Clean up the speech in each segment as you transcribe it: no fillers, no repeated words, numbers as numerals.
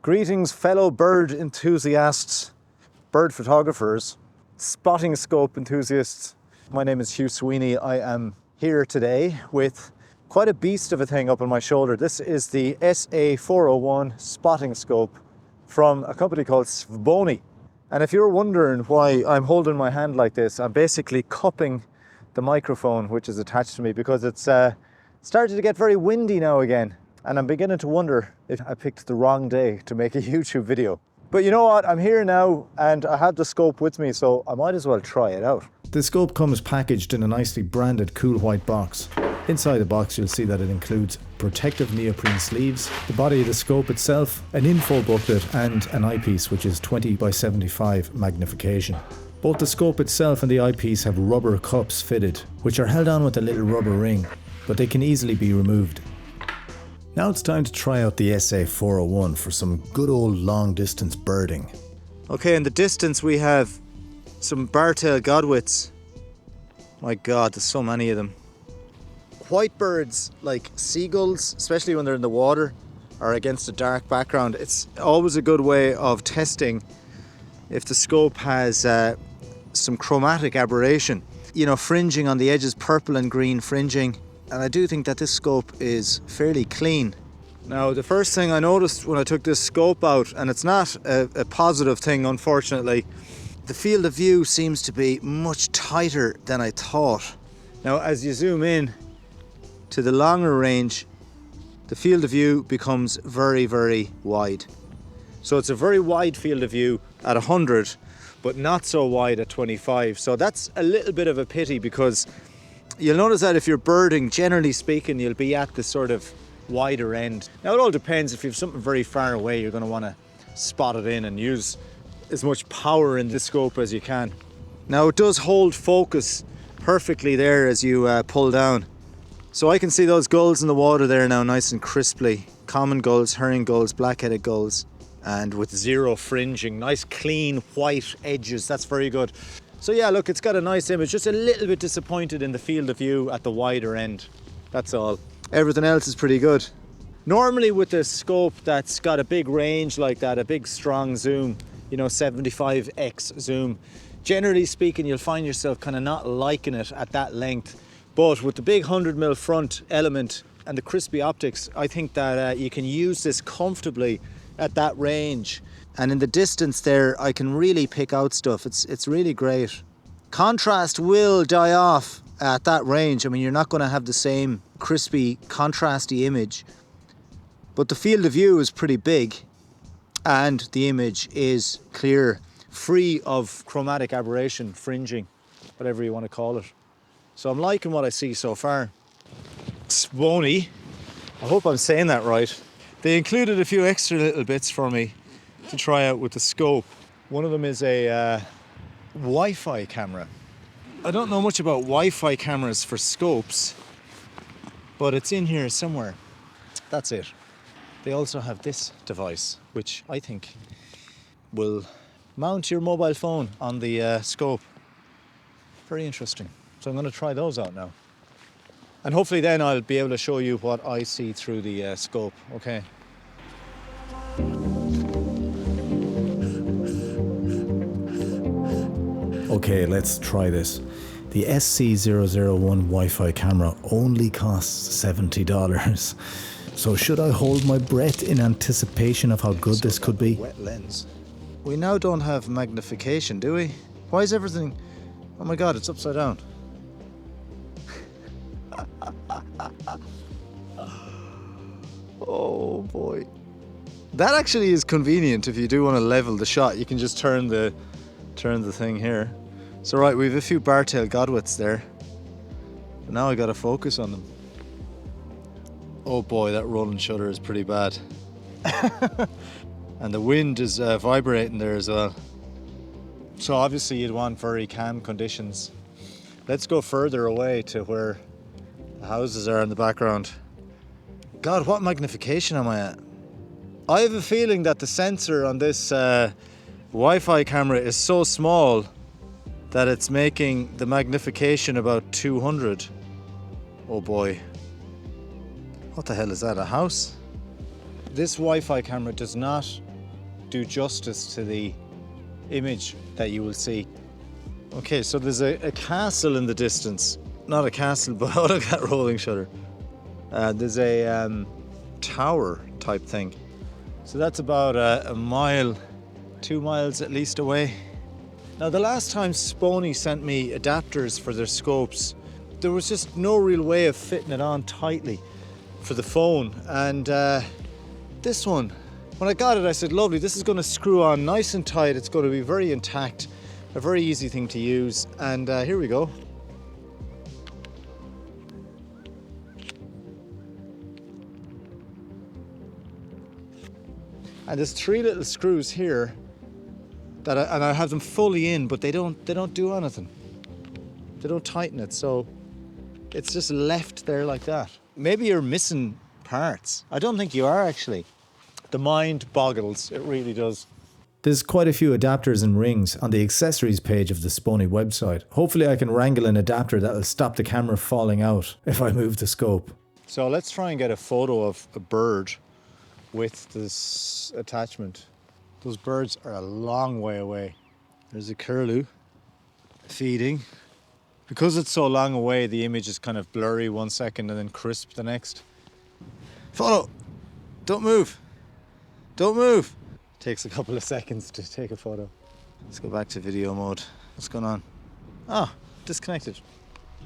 Greetings, fellow bird enthusiasts, bird photographers, spotting scope enthusiasts. My name is Hugh Sweeney. I am here today with quite a beast of a thing up on my shoulder. This is the SA401 Spotting Scope from a company called Svbony. And if you're wondering why I'm holding my hand like this, I'm basically cupping the microphone which is attached to me because it's started to get very windy now again. And I'm beginning to wonder if I picked the wrong day to make a YouTube video. But you know what, I'm here now and I have the scope with me, so I might as well try it out. The scope comes packaged in a nicely branded cool white box. Inside the box you'll see that it includes protective neoprene sleeves, the body of the scope itself, an info booklet and an eyepiece which is 20x75 magnification. Both the scope itself and the eyepiece have rubber cups fitted, which are held on with a little rubber ring, but they can easily be removed. Now it's time to try out the SA401 for some good old long distance birding. Okay, in the distance we have some bar-tailed godwits. My God, there's so many of them. White birds like seagulls, especially when they're in the water or against a dark background, it's always a good way of testing if the scope has some chromatic aberration. You know, fringing on the edges, purple and green fringing. And I do think that this scope is fairly clean. Now, the first thing I noticed when I took this scope out, and it's not a positive thing unfortunately, the field of view seems to be much tighter than I thought. Now, as you zoom in to the longer range, the field of view becomes very, very wide. So it's a very wide field of view at 100, but not so wide at 25. So that's a little bit of a pity because you'll notice that if you're birding, generally speaking, you'll be at the sort of wider end. Now it all depends. If you have something very far away, you're going to want to spot it in and use as much power in the scope as you can. Now it does hold focus perfectly there as you pull down. So I can see those gulls in the water there now nice and crisply. Common gulls, herring gulls, black-headed gulls, and with zero fringing. Nice clean white edges, that's very good. So yeah, look, it's got a nice image, just a little bit disappointed in the field of view at the wider end. That's all. Everything else is pretty good. Normally with a scope that's got a big range like that, a big strong zoom, you know, 75x zoom, generally speaking, you'll find yourself kind of not liking it at that length. But with the big 100mm front element and the crispy optics, I think that you can use this comfortably at that range. And in the distance there, I can really pick out stuff. It's really great. Contrast will die off at that range. I mean, you're not going to have the same crispy, contrasty image. But the field of view is pretty big. And the image is clear, free of chromatic aberration, fringing, whatever you want to call it. So I'm liking what I see so far. Svbony, I hope I'm saying that right. They included a few extra little bits for me to try out with the scope. One of them is a Wi-Fi camera. I don't know much about Wi-Fi cameras for scopes, but it's in here somewhere. That's it. They also have this device, which I think will mount your mobile phone on the scope. Very interesting. So I'm going to try those out now. And hopefully then I'll be able to show you what I see through the scope, okay? Okay, let's try this. The SC001 Wi-Fi camera only costs $70. So should I hold my breath in anticipation of how good this could be? Wet lens. We now don't have magnification, do we? Why is everything... Oh my God, it's upside down. Oh boy. That actually is convenient if you do want to level the shot. You can just turn the thing here. So right, we have a few bar-tailed godwits there. But now I gotta focus on them. Oh boy, that rolling shutter is pretty bad. And the wind is vibrating there as well. So obviously you'd want very calm conditions. Let's go further away to where the houses are in the background. God, what magnification am I at? I have a feeling that the sensor on this Wi-Fi camera is so small that it's making the magnification about 200. Oh boy. What the hell is that, a house? This Wi-Fi camera does not do justice to the image that you will see. Okay, so there's a castle in the distance. Not a castle, but look at that rolling shutter. There's a tower type thing. So that's about a mile, 2 miles at least away. Now the last time Svbony sent me adapters for their scopes, there was just no real way of fitting it on tightly for the phone. And this one, when I got it, I said, lovely, this is going to screw on nice and tight. It's going to be very intact, a very easy thing to use. And here we go. And there's 3 little screws here that I have them fully in, but they don't do anything. They don't tighten it, so it's just left there like that. Maybe you're missing parts. I don't think you are, actually. The mind boggles, it really does. There's quite a few adapters and rings on the accessories page of the Svbony website. Hopefully I can wrangle an adapter that will stop the camera falling out if I move the scope. So let's try and get a photo of a bird with this attachment. Those birds are a long way away. There's a curlew feeding. Because it's so long away, the image is kind of blurry 1 second and then crisp the next. Photo! Don't move! Don't move! Takes a couple of seconds to take a photo. Let's go back to video mode. What's going on? Ah, disconnected.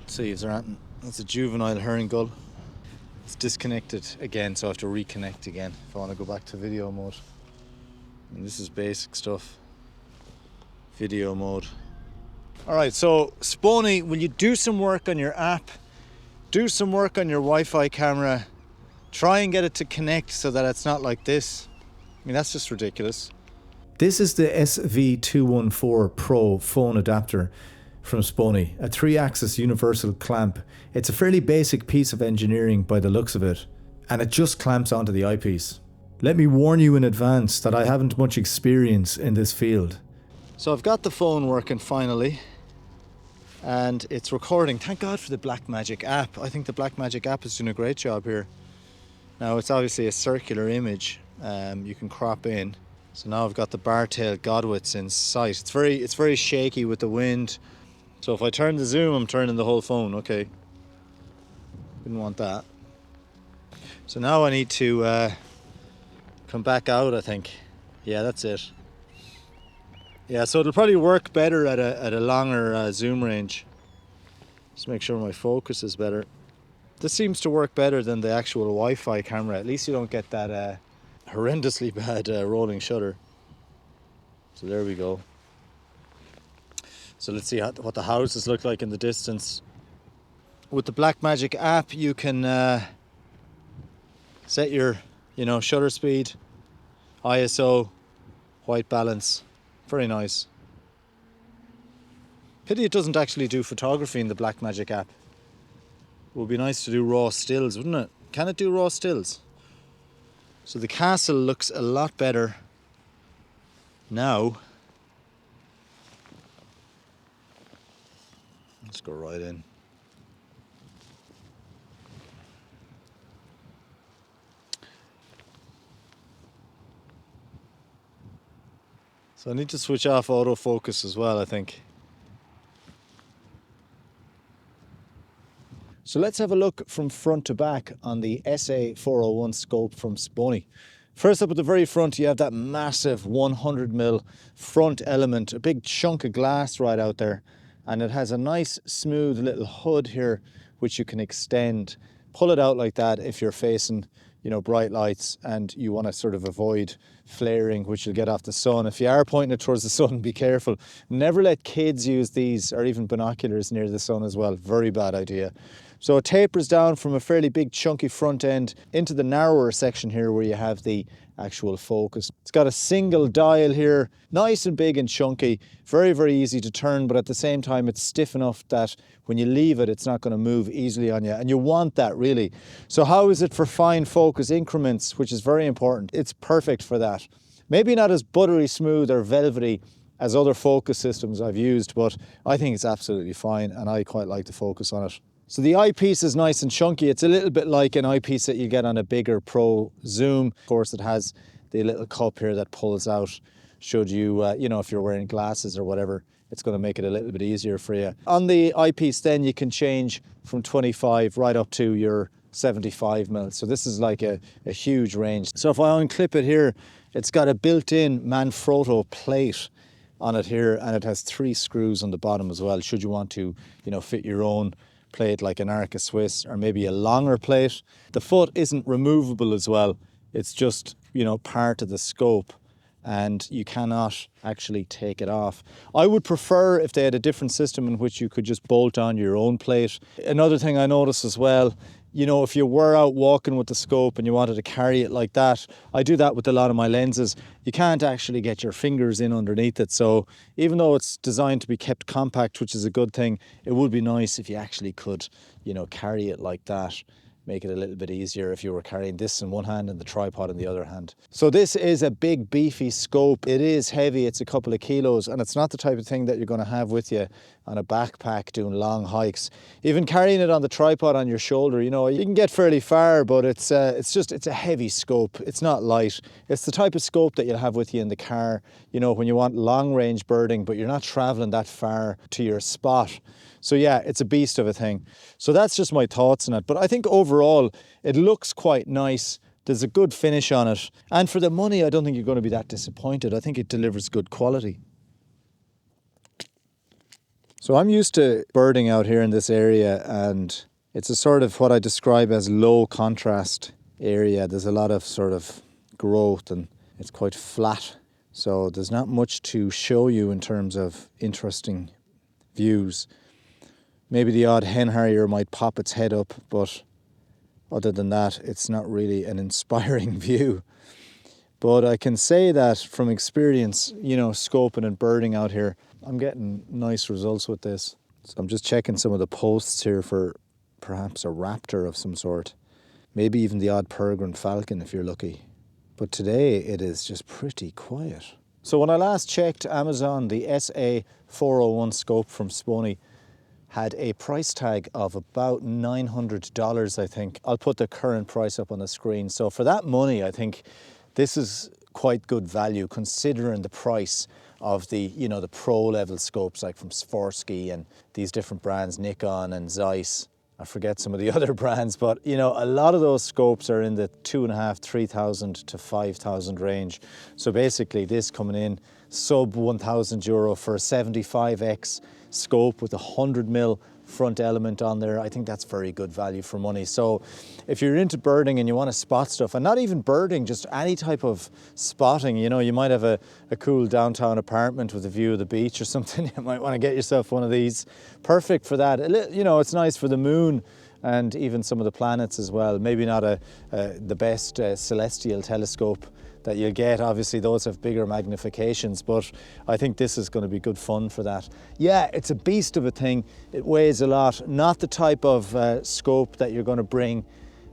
Let's see if there aren't. That's a juvenile herring gull. It's disconnected again, so I have to reconnect again if I want to go back to video mode. And this is basic stuff. Video mode. Alright, so Svbony, will you do some work on your app? Do some work on your Wi-Fi camera. Try and get it to connect so that it's not like this. I mean, that's just ridiculous. This is the SV214 Pro phone adapter from Svbony, a 3-axis universal clamp. It's a fairly basic piece of engineering by the looks of it, and it just clamps onto the eyepiece. Let me warn you in advance that I haven't much experience in this field. So I've got the phone working finally, and it's recording. Thank God for the Blackmagic app. I think the Blackmagic app is doing a great job here. Now it's obviously a circular image, you can crop in. So now I've got the bar-tailed godwits in sight. It's very shaky with the wind. So if I turn the zoom, I'm turning the whole phone. Okay, didn't want that. So now I need to come back out, I think. Yeah, that's it. Yeah, so it'll probably work better at a longer zoom range. Just make sure my focus is better. This seems to work better than the actual Wi-Fi camera. At least you don't get that horrendously bad rolling shutter. So there we go. So let's see what the houses look like in the distance. With the Blackmagic app, you can set your, shutter speed, ISO, white balance. Very nice. Pity it doesn't actually do photography in the Blackmagic app. It would be nice to do raw stills, wouldn't it? Can it do raw stills? So the castle looks a lot better now. Let's go right in. So I need to switch off autofocus as well, I think. So let's have a look from front to back on the SA401 scope from Svbony. First up at the very front, you have that massive 100mm front element, a big chunk of glass right out there. And it has a nice smooth little hood here, which you can extend. Pull it out like that if you're facing, bright lights and you want to sort of avoid flaring, which you'll get off the sun. If you are pointing it towards the sun, be careful. Never let kids use these or even binoculars near the sun as well. Very bad idea. So it tapers down from a fairly big chunky front end into the narrower section here where you have the actual focus. It's got a single dial here, nice and big and chunky, very, very easy to turn, but at the same time it's stiff enough that when you leave it, it's not going to move easily on you, and you want that really. So how is it for fine focus increments, which is very important? It's perfect for that. Maybe not as buttery smooth or velvety as other focus systems I've used, but I think it's absolutely fine and I quite like the focus on it. So the eyepiece is nice and chunky. It's a little bit like an eyepiece that you get on a bigger Pro Zoom. Of course, it has the little cup here that pulls out should you, you know, if you're wearing glasses or whatever, it's going to make it a little bit easier for you. On the eyepiece then you can change from 25 right up to your 75 mil. So this is like a huge range. So if I unclip it here, it's got a built-in Manfrotto plate on it here, and it has 3 screws on the bottom as well, should you want to, you know, fit your own plate like an Arca Swiss or maybe a longer plate. The foot isn't removable as well. It's just, you know, part of the scope, and you cannot actually take it off. I would prefer if they had a different system in which you could just bolt on your own plate. Another thing I noticed as well, you know, if you were out walking with the scope and you wanted to carry it like that, I do that with a lot of my lenses, you can't actually get your fingers in underneath it. So even though it's designed to be kept compact, which is a good thing, it would be nice if you actually could, you know, carry it like that. Make it a little bit easier if you were carrying this in one hand and the tripod in the other hand. So this is a big beefy scope. It is heavy, it's a couple of kilos, and it's not the type of thing that you're going to have with you on a backpack doing long hikes. Even carrying it on the tripod on your shoulder, you know, you can get fairly far, but it's a heavy scope. It's not light. It's the type of scope that you'll have with you in the car, you know, when you want long range birding, but you're not traveling that far to your spot. So yeah, it's a beast of a thing. So that's just my thoughts on it. But I think overall, it looks quite nice. There's a good finish on it. And for the money, I don't think you're going to be that disappointed. I think it delivers good quality. So I'm used to birding out here in this area, and it's a sort of what I describe as low contrast area. There's a lot of sort of growth and it's quite flat. So there's not much to show you in terms of interesting views. Maybe the odd hen harrier might pop its head up, but other than that, it's not really an inspiring view. But I can say that from experience, you know, scoping and birding out here, I'm getting nice results with this. So I'm just checking some of the posts here for perhaps a raptor of some sort. Maybe even the odd peregrine falcon if you're lucky. But today it is just pretty quiet. So when I last checked Amazon, the SA401 scope from Svbony had a price tag of about $900, I think. I'll put the current price up on the screen. So for that money, I think this is quite good value considering the price of the, you know, the pro level scopes like from Swarovski and these different brands, Nikon and Zeiss. I forget some of the other brands, but you know, a lot of those scopes are in the 2,500, 3,000 to 5,000 range. So basically this coming in sub €1,000 for a 75x scope with a 100mm front element on there. I think that's very good value for money. So if you're into birding and you want to spot stuff, and not even birding, just any type of spotting, you know, you might have a cool downtown apartment with a view of the beach or something. You might want to get yourself one of these. Perfect for that. You know, it's nice for the moon and even some of the planets as well. Maybe not the best celestial telescope that you'll get. Obviously those have bigger magnifications, but I think this is going to be good fun for that. Yeah, it's a beast of a thing. It weighs a lot. Not the type of scope that you're going to bring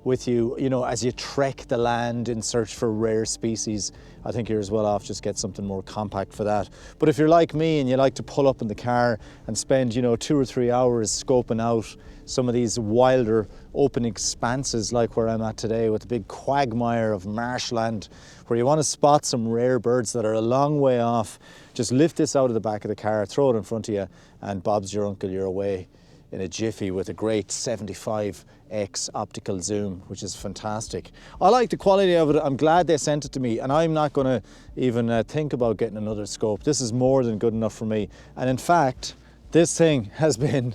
with you, you know, as you trek the land in search for rare species. I think you're as well off just get something more compact for that. But if you're like me and you like to pull up in the car and spend, you know, 2 or 3 hours scoping out some of these wilder open expanses like where I'm at today with a big quagmire of marshland, where you want to spot some rare birds that are a long way off, just lift this out of the back of the car, throw it in front of you, and Bob's your uncle, you're away in a jiffy with a great 75x optical zoom, which is fantastic. I like the quality of it. I'm glad they sent it to me, and I'm not going to even think about getting another scope. This is more than good enough for me. And in fact, this thing has been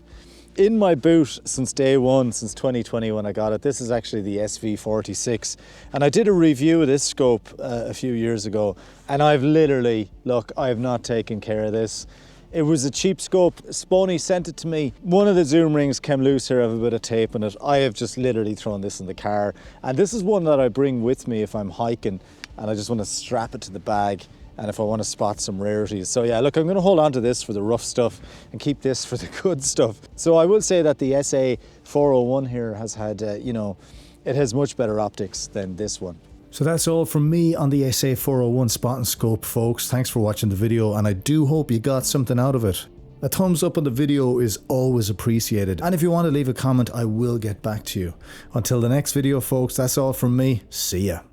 in my boot since day one, since 2020 when I got it. This is actually the SV46, and I did a review of this scope a few years ago, and I've literally, look, I have not taken care of this. It was a cheap scope. Svbony sent it to me. One of the zoom rings came loose here, I have a bit of tape in it. I have just literally thrown this in the car, and this is one that I bring with me if I'm hiking and I just want to strap it to the bag and if I want to spot some rarities. So yeah, look, I'm going to hold on to this for the rough stuff and keep this for the good stuff. So I will say that the SA401 here has had, you know, it has much better optics than this one. So that's all from me on the SA401 Spotting Scope, folks. Thanks for watching the video, and I do hope you got something out of it. A thumbs up on the video is always appreciated, and if you want to leave a comment, I will get back to you. Until the next video, folks, that's all from me. See ya.